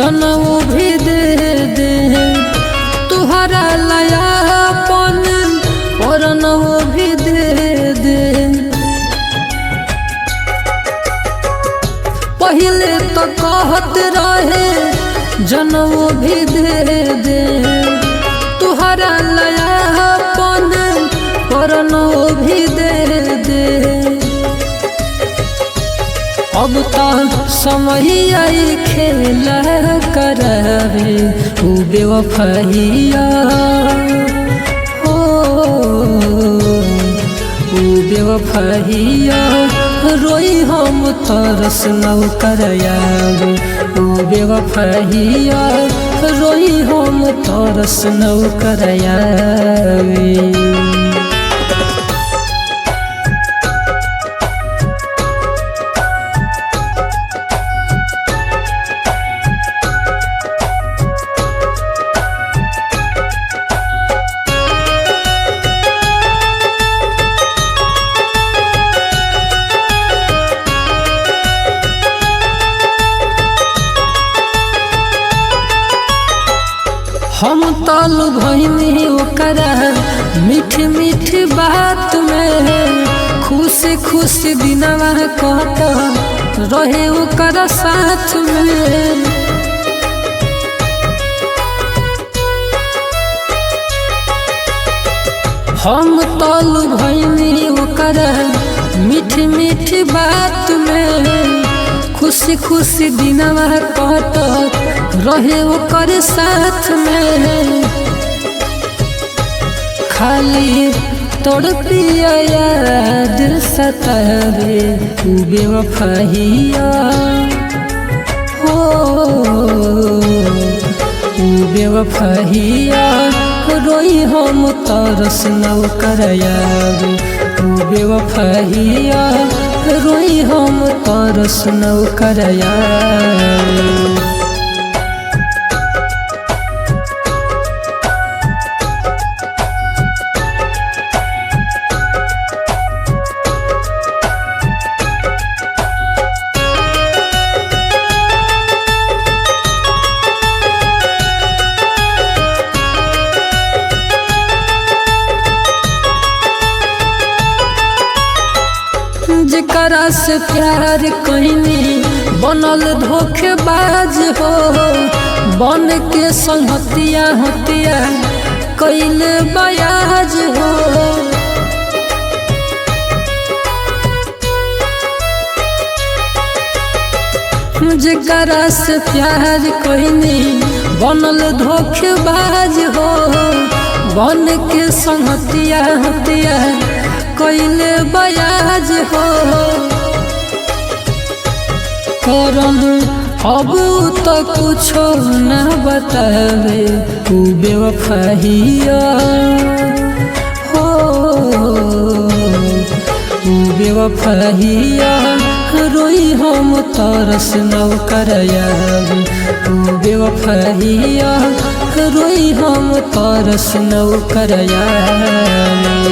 जनम भी दे दे तुहरा लयापन परनव भी दे दे। पहले तो कहत रहे जनम भी दे दे तुहरा लयापन परनव भी दे दे। अब तो समय आई खेला करवे उ बेवफाइया हो उ बेवफाइया रोई हम तरस नौ करयावे उ बेवफाइया रोई हम तरस नौ करयावे। हम तल भइनी ओकरा मीठी मीठी बात में खुशी खुशी दिनवा कट रहे ओकरा साथ में। हम तल भइनी ओकरा मीठी मीठी बात में खुशी खुशी दिनवा कट रहे ओकर साथ में। खाली तड़पिया याद सतावे उ बेवफाइया हो उ बेवफाइया रोई हम तरस नौ करयावे उ बेवफाइया रोई हम तरस नौ करयावे। जेकरा से प्यार कइनी बनल धोखेबाज हो बन के संगतिया हतिया कइले बयाज हो। जेकरा से प्यार कइनी बनल धोखेबाज हो बन के संगतिया हतिया कइले बयाज हो। करम अब तो कुछो न बतावे उ बेवफाइया हो उ बेवफाइया रोई हम तरस नौ करयावे उ बेवफाइया रोई हम तरस नौ करयावे।